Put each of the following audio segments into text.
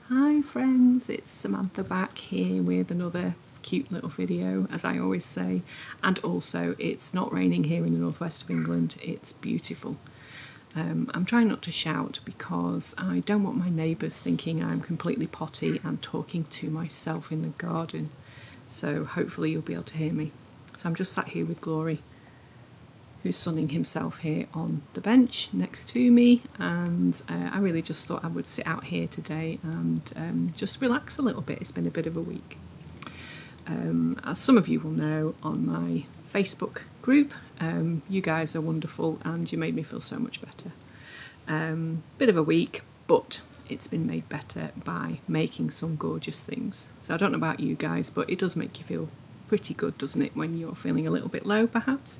Hi friends, it's Samantha back here with another cute little video, as I always say, and also it's not raining here in the northwest of England. It's beautiful. I'm trying not to shout because I don't want my neighbours thinking I'm completely potty and talking to myself in the garden, so hopefully you'll be able to hear me. So I'm just sat here with Glory, who's sunning himself here on the bench next to me, and I really just thought I would sit out here today and just relax a little bit. It's been a bit of a week. As some of you will know, on my Facebook group, you guys are wonderful and you made me feel so much better. Bit of a week, but it's been made better by making some gorgeous things. So I don't know about you guys, but it does make you feel pretty good, doesn't it, when you're feeling a little bit low perhaps?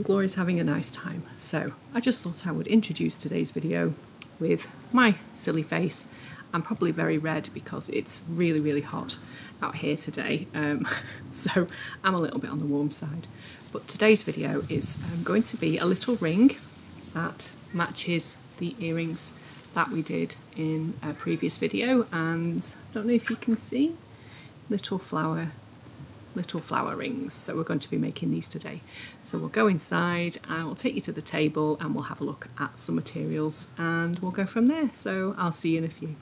Glory's having a nice time, so I just thought I would introduce today's video with my silly face. I'm probably very red because it's really hot out here today, so I'm a little bit on the warm side. But today's video is going to be a little ring that matches the earrings that we did in a previous video, and I don't know if you can see, little flower rings. So we're going to be making these today. So we'll go inside, I will take you to the table and we'll have a look at some materials and we'll go from there. So I'll see you in a few.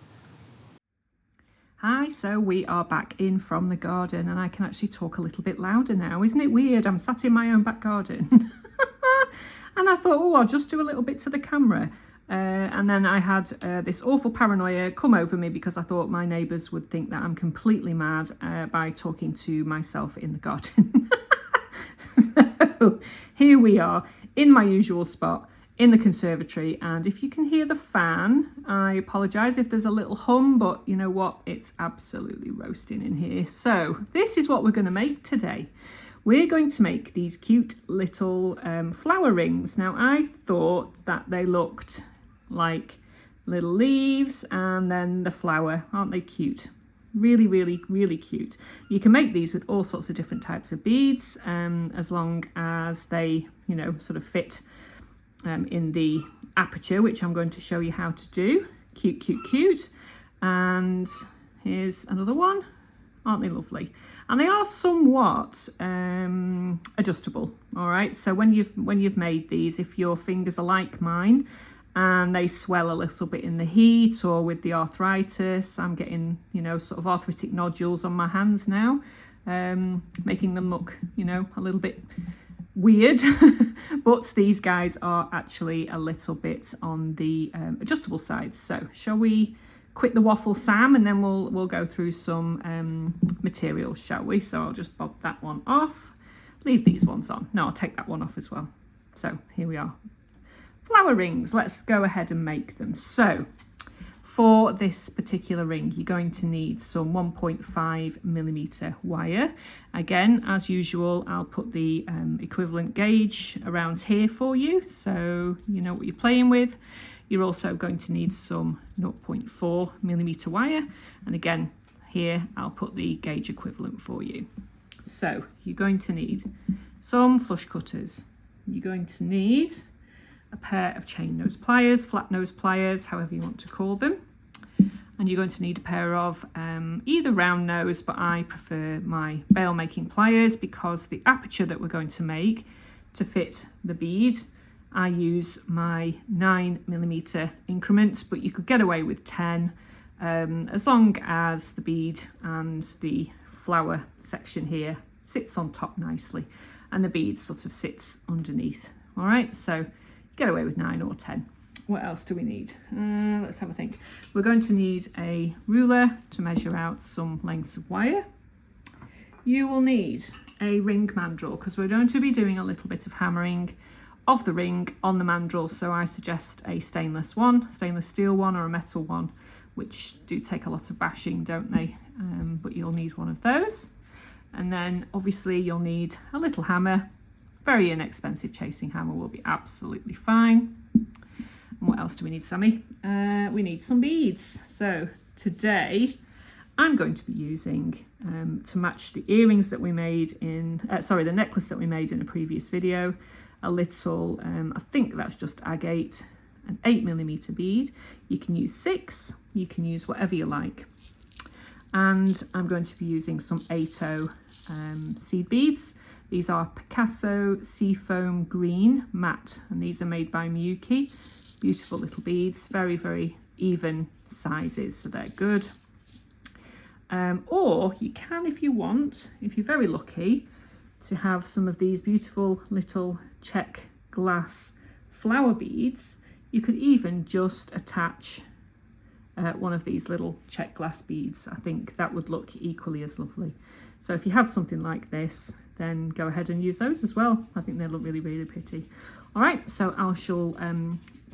Hi, so we are back in from the garden and I can actually talk a little bit louder now. Isn't it weird? I'm sat in my own back garden. And I thought, oh, I'll just do a little bit to the camera. And then I had this awful paranoia come over me because I thought my neighbours would think that I'm completely mad by talking to myself in the garden. So here we are in my usual spot in the conservatory, and if you can hear the fan, I apologise if there's a little hum, but you know what, it's absolutely roasting in here. So this is what we're going to make today. We're going to make these cute little flower rings. Now I thought that they looked like little leaves and then the flower. Aren't they cute? Really cute. You can make these with all sorts of different types of beads, as long as they, you know, sort of fit in the aperture, which I'm going to show you how to do. Cute. And here's another one. Aren't they lovely? And they are somewhat adjustable. All right, so when you've made these, if your fingers are like mine and they swell a little bit in the heat or with the arthritis, I'm getting, you know, sort of arthritic nodules on my hands now, making them look, you know, a little bit weird. But these guys are actually a little bit on the adjustable side. So shall we quit the waffle, Sam, and then we'll go through some materials, shall we? So I'll just bob that one off, leave these ones on. No, I'll take that one off as well. So here we are, flower rings. Let's go ahead and make them. So for this particular ring, you're going to need some 1.5mm wire. Again, as usual, I'll put the equivalent gauge around here for you, so you know what you're playing with. You're also going to need some 0.4mm wire, and again here I'll put the gauge equivalent for you. So you're going to need some flush cutters. You're going to need a pair of chain nose pliers, flat nose pliers, however you want to call them. And you're going to need a pair of either round nose, but I prefer my bail making pliers because the aperture that we're going to make to fit the bead, I use my 9mm increments, but you could get away with 10 as long as the bead and the flower section here sits on top nicely and the bead sort of sits underneath. All right, so get away with 9 or 10. What else do we need? Let's have a think. We're going to need a ruler to measure out some lengths of wire. You will need a ring mandrel because we're going to be doing a little bit of hammering of the ring on the mandrel, so I suggest a stainless steel one or a metal one, which do take a lot of bashing, don't they? But you'll need one of those. And then obviously you'll need a little hammer. Very inexpensive chasing hammer will be absolutely fine. And what else do we need, Sammy? We need some beads. So today I'm going to be using, to match the earrings that we made in, the necklace that we made in a previous video, a little, I think that's just agate an 8mm bead. You can use 6, you can use whatever you like. And I'm going to be using some 8O seed beads. These are Picasso Seafoam Green Matte, and these are made by Miyuki. Beautiful little beads, very, very even sizes, so they're good. Or you can, if you want, if you're very lucky, to have some of these beautiful little check glass flower beads. You could even just attach one of these little check glass beads. I think that would look equally as lovely. So if you have something like this, then go ahead and use those as well. I think they look really, really pretty. All right, so I shall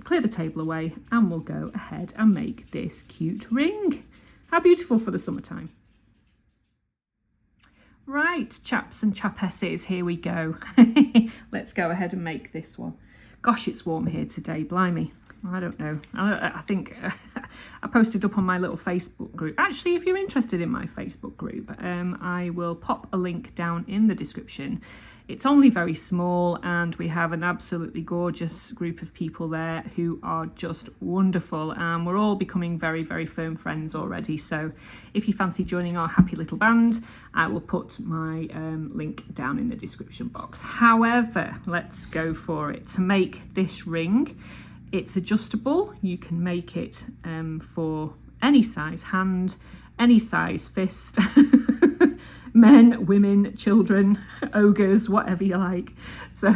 clear the table away and we'll go ahead and make this cute ring. How beautiful for the summertime. Right, chaps and chapesses, here we go. Let's go ahead and make this one. Gosh, it's warm here today, blimey. I don't know. I think I posted up on my little Facebook group. Actually, if you're interested in my Facebook group, I will pop a link down in the description. It's only very small and we have an absolutely gorgeous group of people there who are just wonderful, and we're all becoming very, very firm friends already. So if you fancy joining our happy little band, I will put my link down in the description box. However, let's go for it. To make this ring, it's adjustable. You can make it for any size hand, any size fist, men, women, children, ogres, whatever you like. So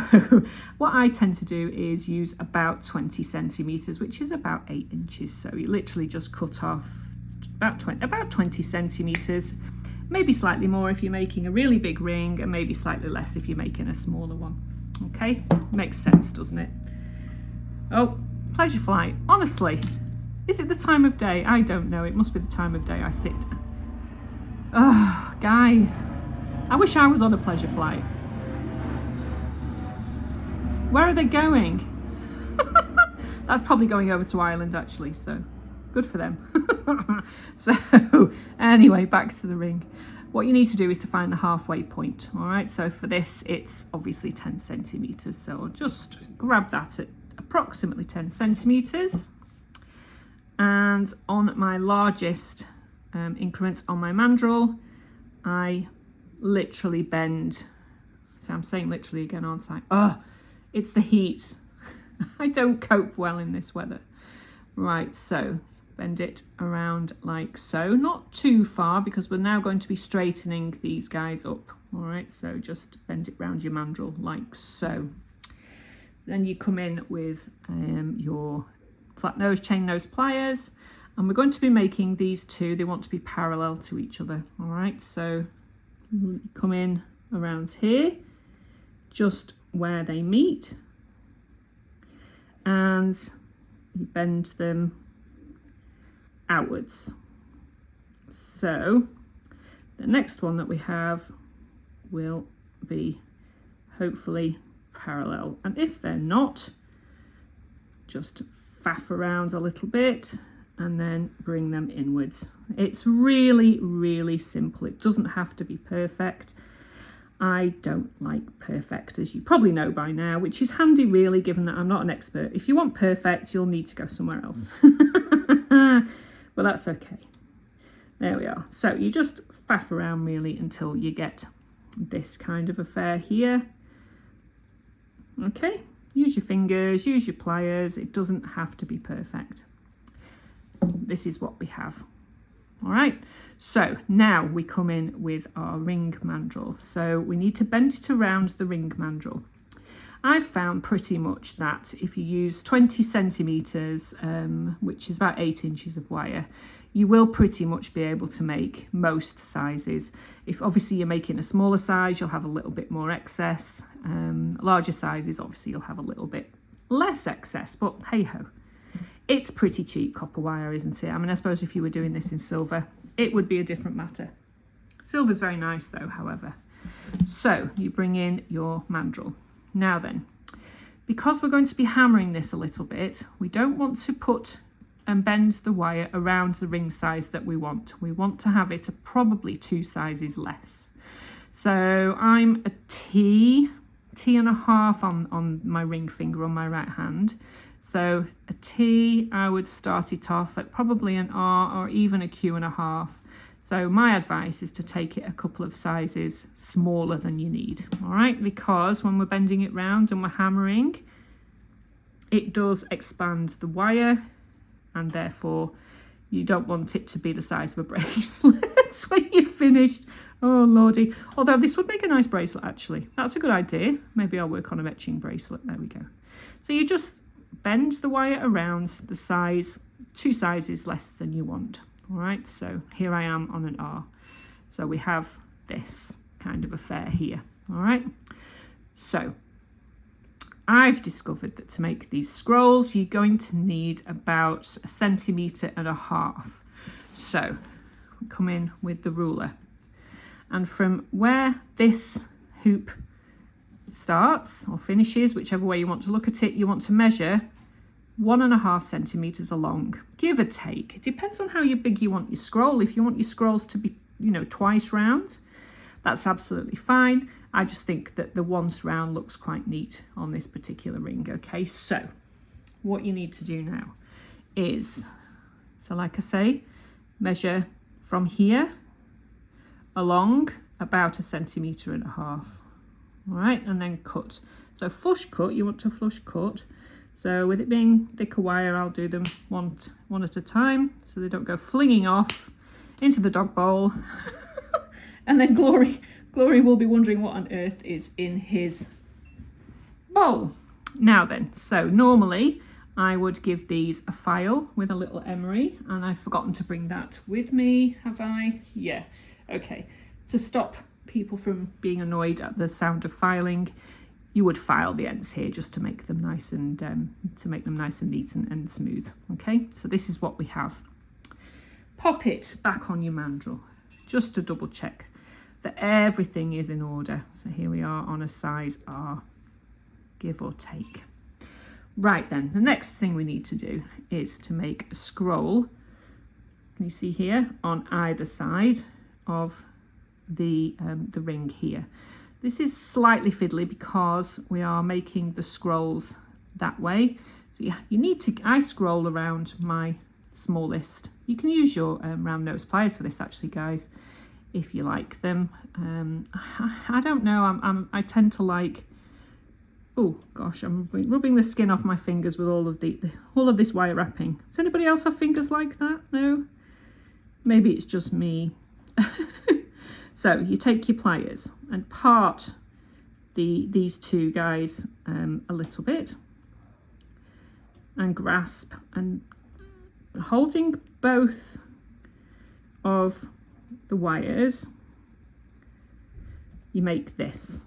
what I tend to do is use about 20 centimeters, which is about 8 inches. So you literally just cut off about 20 centimeters, maybe slightly more if you're making a really big ring, and maybe slightly less if you're making a smaller one. Okay, makes sense, doesn't it? Oh, pleasure flight. Honestly, is it the time of day? I don't know. It must be the time of day I sit. Oh, guys, I wish I was on a pleasure flight. Where are they going? That's probably going over to Ireland, actually, so good for them. So anyway, back to the ring. What you need to do is to find the halfway point. All right, so for this, it's obviously 10 centimeters. So I'll just grab that at approximately 10 centimeters. And on my largest increments on my mandrel, I literally bend. So I'm saying literally again, aren't I? Oh, it's the heat. I don't cope well in this weather. Right, so bend it around like so, not too far, because we're now going to be straightening these guys up. All right, so just bend it round your mandrel like so. Then you come in with your flat nose chain nose pliers, and we're going to be making these two. They want to be parallel to each other. All right, so you come in around here, just where they meet, and you bend them outwards. So the next one that we have will be hopefully parallel, and if they're not, just faff around a little bit and then bring them inwards. It's really, really simple. It doesn't have to be perfect. I don't like perfect, as you probably know by now, which is handy really, given that I'm not an expert. If you want perfect, you'll need to go somewhere else. But that's okay. There we are. So you just faff around really until you get this kind of affair here. Okay, use your fingers, use your pliers. It doesn't have to be perfect. This is what we have. All right, so now we come in with our ring mandrel. So we need to bend it around the ring mandrel. I've found pretty much that if you use 20 centimeters, which is about 8 inches of wire, you will pretty much be able to make most sizes. If obviously you're making a smaller size, you'll have a little bit more excess. Larger sizes, obviously you'll have a little bit less excess, but hey ho. It's pretty cheap copper wire, isn't it? I mean, I suppose if you were doing this in silver, it would be a different matter. Silver's very nice though, however. So you bring in your mandrel. Now then, because we're going to be hammering this a little bit, we don't want to put and bend the wire around the ring size that we want. We want to have it probably 2 sizes less. So I'm a T and a half on my ring finger on my right hand. So a T, I would start it off at probably an R or even a Q1/2. So my advice is to take it a couple of sizes smaller than you need, all right? Because when we're bending it round and we're hammering, it does expand the wire, and therefore you don't want it to be the size of a bracelet when you're finished. Oh lordy. Although this would make a nice bracelet actually. That's a good idea. Maybe I'll work on a etching bracelet. There we go. So you just bend the wire around the size, 2 sizes less than you want. All right, so here I am on an R. So we have this kind of affair here. All right, so I've discovered that to make these scrolls, you're going to need about 1.5 centimeters. So come in with the ruler. And from where this hoop starts or finishes, whichever way you want to look at it, you want to measure 1.5 centimeters along, give or take. It depends on how big you want your scroll. If you want your scrolls to be, twice round, that's absolutely fine. I just think that the once round looks quite neat on this particular ring. Okay, so what you need to do now is, so like I say, measure from here along about 1.5 centimeters. All right, and then cut. So flush cut, you want to flush cut. So with it being thicker wire, I'll do them one at a time so they don't go flinging off into the dog bowl. And then Glory will be wondering what on earth is in his bowl. Now then, so normally I would give these a file with a little emery, and I've forgotten to bring that with me, have I? Yeah, okay. To stop people from being annoyed at the sound of filing, you would file the ends here just to make them nice and neat and smooth. Okay, so this is what we have. Pop it back on your mandrel just to double check that everything is in order. So here we are on a size R, give or take. Right then, the next thing we need to do is to make a scroll. Can you see here on either side of the ring here? This is slightly fiddly because we are making the scrolls that way. So you need to, I scroll around my smallest. You can use your round nose pliers for this actually, guys, if you like them. I don't know, I tend to like, oh gosh, I'm rubbing the skin off my fingers with all of this wire wrapping. Does anybody else have fingers like that? No? Maybe it's just me. So you take your pliers and part these two guys a little bit and grasp, and holding both of the wires, you make this,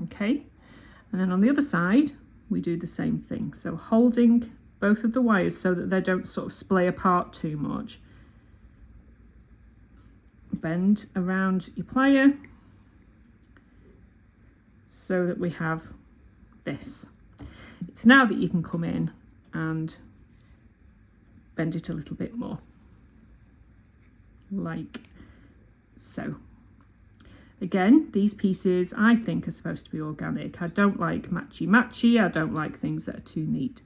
okay? And then on the other side, we do the same thing. So holding both of the wires so that they don't sort of splay apart too much. Bend around your plier so that we have this. It's now that you can come in and bend it a little bit more, like so. Again, these pieces I think are supposed to be organic. I don't like matchy. I don't like things that are too neat.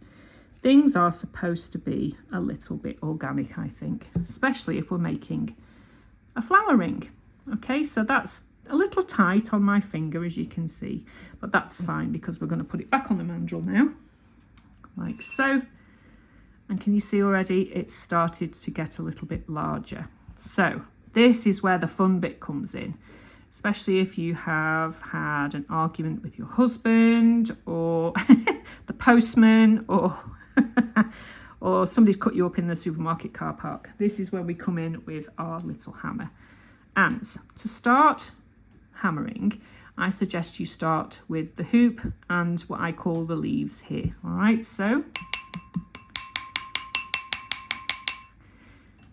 Things are supposed to be a little bit organic, I think, especially if we're making a flower ring. Okay, so that's a little tight on my finger, as you can see, but that's fine because we're going to put it back on the mandrel now, like so. And can you see already it's started to get a little bit larger? So this is where the fun bit comes in, especially if you have had an argument with your husband or the postman or or somebody's cut you up in the supermarket car park. This is where we come in with our little hammer. And to start hammering, I suggest you start with the hoop and what I call the leaves here. All right, so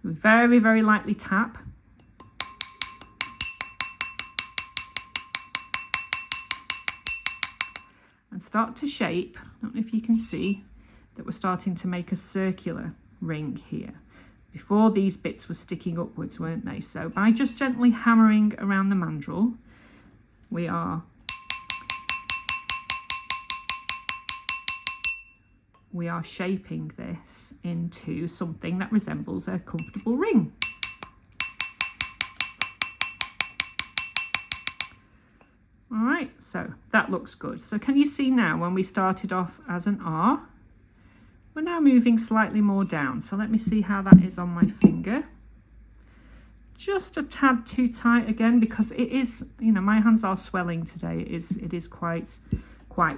very, very lightly tap. And start to shape. I don't know if you can see that we're starting to make a circular ring here. Before, these bits were sticking upwards, weren't they? So by just gently hammering around the mandrel, we are we are shaping this into something that resembles a comfortable ring. All right, so that looks good. So can you see now when we started off as an R, we're now moving slightly more down. So let me see how that is on my finger. Just a tad too tight again, because it is, you know, my hands are swelling today. It is quite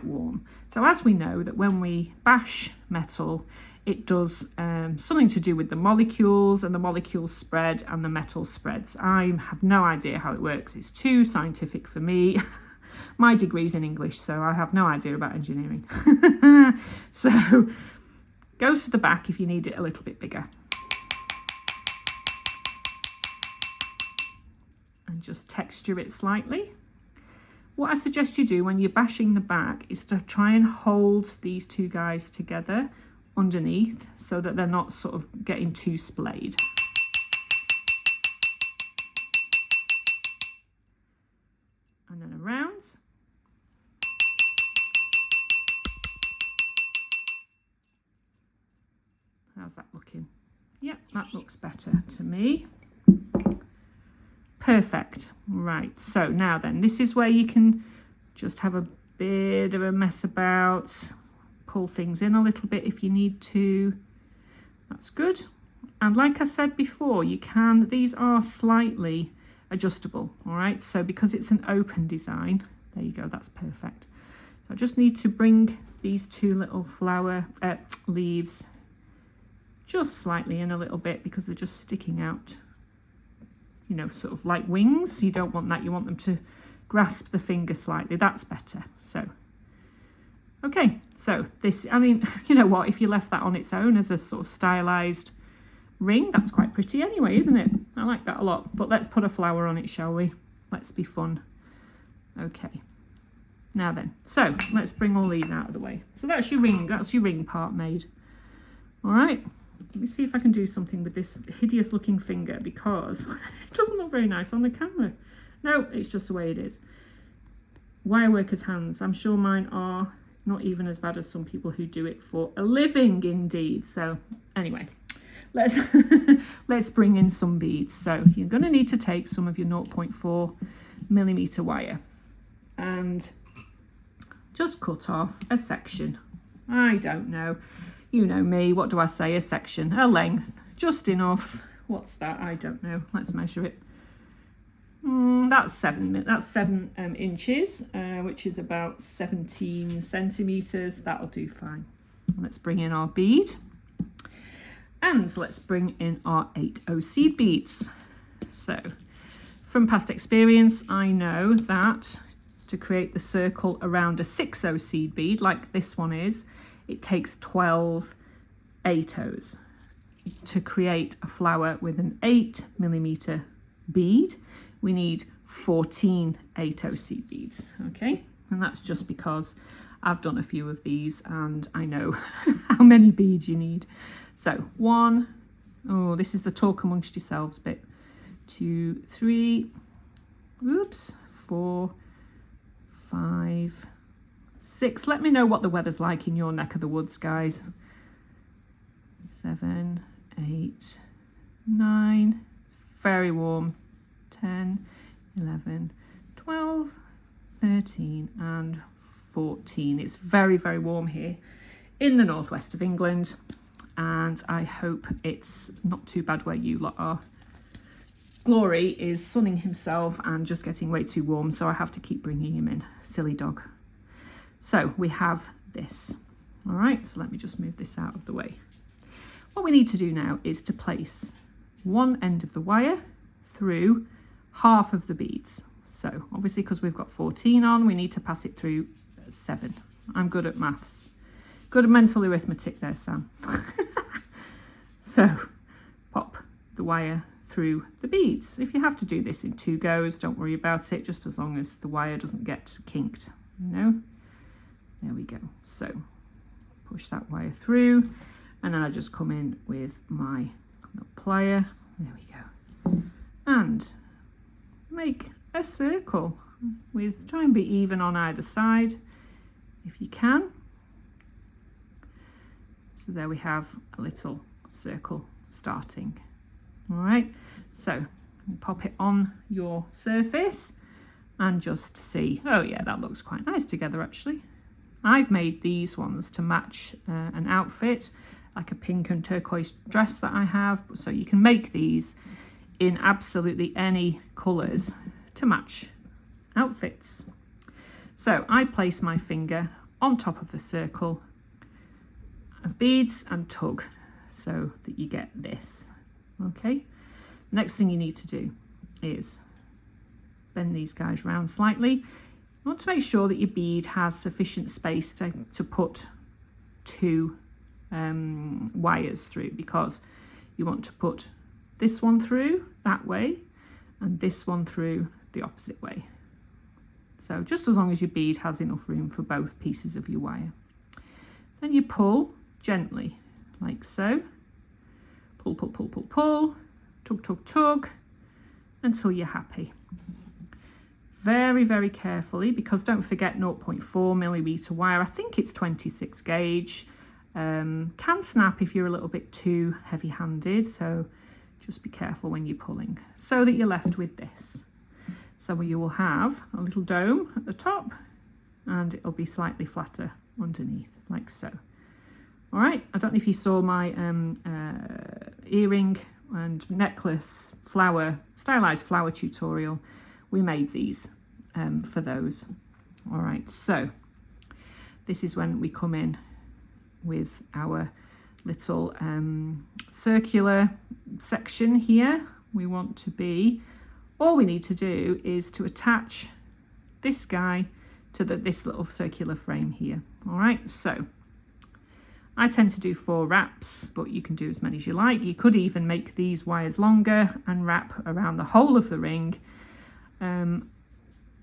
warm. So as we know that when we bash metal, it does something to do with the molecules, and the molecules spread and the metal spreads. I have no idea how it works. It's too scientific for me. My degree's in English, so I have no idea about engineering. So go to the back if you need it a little bit bigger. And just texture it slightly. What I suggest you do when you're bashing the back is to try and hold these two guys together underneath so that they're not sort of getting too splayed. And then around. How's that looking? Yep, that looks better to me. Perfect. Right, so now then, this is where you can just have a bit of a mess about, pull things in a little bit if you need to. That's good. And like I said before, you can, these are slightly adjustable, all right? So because it's an open design, there you go, that's perfect. So I just need to bring these two little flower leaves just slightly in a little bit, because they're just sticking out, you know, sort of like wings. You don't want that, you want them to grasp the finger slightly. That's better. So okay, so this, I mean, you know what, if you left that on its own as a sort of stylized ring, that's quite pretty anyway, isn't it? I like that a lot. But let's put a flower on it, shall we? Let's be fun. Okay, now then, so let's bring all these out of the way. So that's your ring part made. All right, let me see if I can do something with this hideous looking finger, because it doesn't look very nice on the camera. No, it's just the way it is. Wire workers' hands. I'm sure mine are not even as bad as some people who do it for a living, indeed. So anyway, let's let's bring in some beads. So you're going to need to take some of your 0.4mm wire and just cut off a section. I don't know. You know me, what do I say? A section, a length, just enough. What's that? I don't know. Let's measure it. That's 7 inches, which is about 17 centimeters. That'll do fine. Let's bring in our bead, and let's bring in our 8O seed beads. So from past experience, I know that to create the circle around a 6O seed bead like this one is, it takes 12 8Os. To create a flower with an 8mm bead, we need 14 8O seed beads, okay? And that's just because I've done a few of these and I know how many beads you need. So 1, oh, this is the talk amongst yourselves bit. 2, 3, oops, 4, 5, 6. Let me know what the weather's like in your neck of the woods, guys. 7, 8, 9, it's very warm. 10, 11, 12, 13 and 14. It's very, very warm here in the northwest of England, and I hope it's not too bad where you lot are. Glory is sunning himself and just getting way too warm, so I have to keep bringing him in. Silly dog. So we have this. All right, so let me just move this out of the way. What we need to do now is to place one end of the wire through half of the beads. So obviously, because we've got 14 on, we need to pass it through 7. I'm good at maths. Good at mental arithmetic there, Sam. So pop the wire through the beads. If you have to do this in 2 goes, don't worry about it, just as long as the wire doesn't get kinked, you know. There we go. So push that wire through, and then I just come in with my plier. There we go. And make a circle with, try and be even on either side if you can. So there we have a little circle starting. All right, so pop it on your surface and just see. Oh yeah, that looks quite nice together actually. I've made these ones to match an outfit, like a pink and turquoise dress that I have. So you can make these in absolutely any colours to match outfits. So I place my finger on top of the circle of beads and tug so that you get this. Okay, next thing you need to do is bend these guys round slightly. You want to make sure that your bead has sufficient space to put two wires through, because you want to put this one through that way and this one through the opposite way. So just as long as your bead has enough room for both pieces of your wire. Then you pull gently, like so. Pull, pull, pull, pull, pull, tug, tug, tug, until you're happy. Very, very carefully, because don't forget 0.4mm wire. I think it's 26 gauge. Can snap if you're a little bit too heavy-handed, so just be careful when you're pulling, so that you're left with this. So you will have a little dome at the top and it'll be slightly flatter underneath, like so. All right, I don't know if you saw my earring and necklace flower, stylized flower tutorial. We made these for those. All right, so this is when we come in with our little circular section here. We want to be, all we need to do is to attach this guy to this little circular frame here. All right, so I tend to do 4 wraps, but you can do as many as you like. You could even make these wires longer and wrap around the whole of the ring.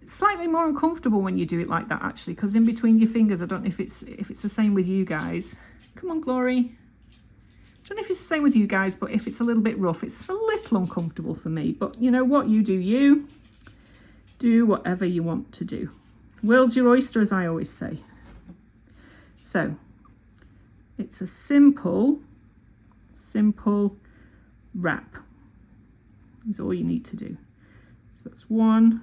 It's slightly more uncomfortable when you do it like that, actually, because in between your fingers, I don't know if it's the same with you guys. Come on, Glory. I don't know if it's the same with you guys, but if it's a little bit rough, it's a little uncomfortable for me. But you know what? You do you. Do whatever you want to do. World's your oyster, as I always say. So it's a simple wrap is all you need to do. So that's 1.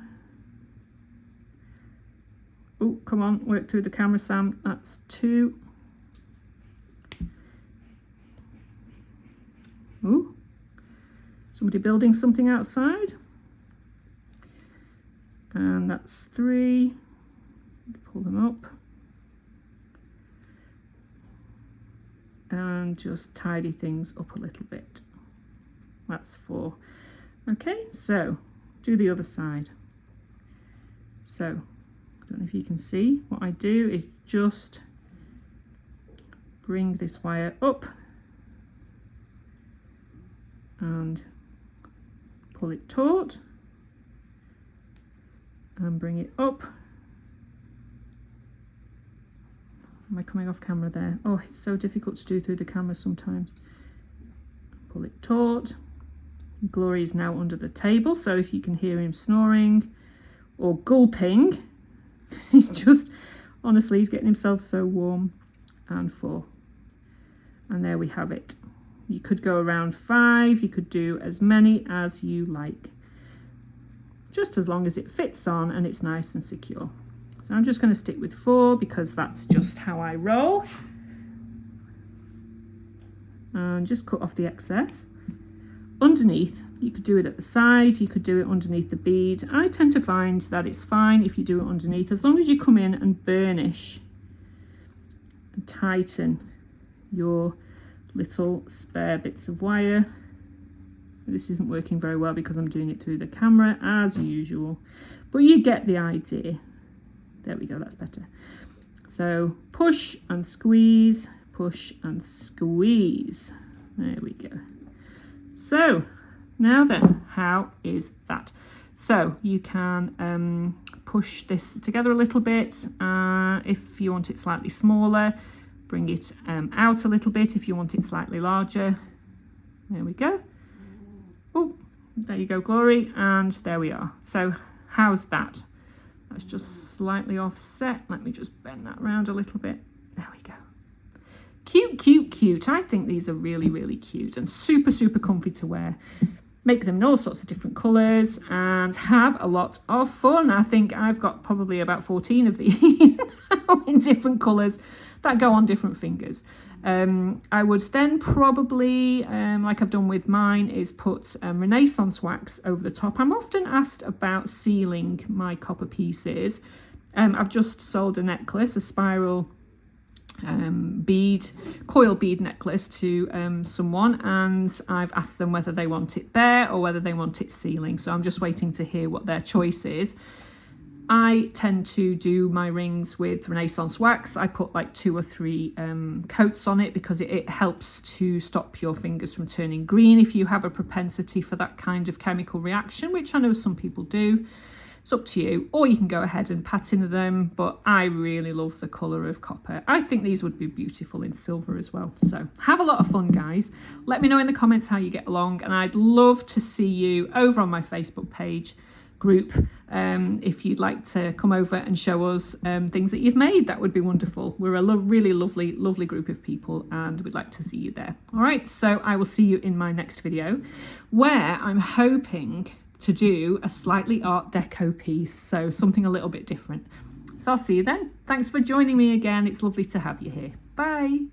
Oh, come on, work through the camera, Sam. That's 2. Oh, somebody building something outside. And that's 3. Pull them up. And just tidy things up a little bit. That's 4. Okay, so do the other side. So I don't know if you can see, what I do is just bring this wire up and pull it taut and bring it up. Am I coming off camera there? Oh, it's so difficult to do through the camera sometimes. Pull it taut. Glory is now under the table, so if you can hear him snoring or gulping, he's just, honestly, he's getting himself so warm. And 4. And there we have it. You could go around 5, you could do as many as you like, just as long as it fits on and it's nice and secure. So I'm just going to stick with 4 because that's just how I roll. And just cut off the excess. Underneath, you could do it at the side, you could do it underneath the bead. I tend to find that it's fine if you do it underneath, as long as you come in and burnish and tighten your little spare bits of wire. This isn't working very well because I'm doing it through the camera as usual, but you get the idea. There we go, that's better. So push and squeeze, push and squeeze. There we go. So now then, how is that? So you can push this together a little bit. If you want it slightly smaller, bring it out a little bit. If you want it slightly larger, there we go. Oh, there you go, Glory. And there we are. So how's that? That's just slightly offset. Let me just bend that around a little bit. There we go. Cute, cute, cute. I think these are really, really cute and super, super comfy to wear. Make them in all sorts of different colours and have a lot of fun. I think I've got probably about 14 of these now in different colours that go on different fingers. I would then probably, like I've done with mine, is put Renaissance wax over the top. I'm often asked about sealing my copper pieces. I've just sold a necklace, a spiral coil bead necklace to someone, and I've asked them whether they want it bare or whether they want it sealing, so I'm just waiting to hear what their choice is. I tend to do my rings with Renaissance wax. I put like 2 or 3 coats on it because it helps to stop your fingers from turning green if you have a propensity for that kind of chemical reaction, which I know some people do. It's up to you, or you can go ahead and patina them, but I really love the colour of copper. I think these would be beautiful in silver as well. So have a lot of fun, guys. Let me know in the comments how you get along, and I'd love to see you over on my Facebook page group. If you'd like to come over and show us things that you've made, that would be wonderful. We're a really lovely group of people, and we'd like to see you there. All right, so I will see you in my next video, where I'm hoping to do a slightly Art Deco piece, so something a little bit different. So I'll see you then. Thanks for joining me again. It's lovely to have you here. Bye.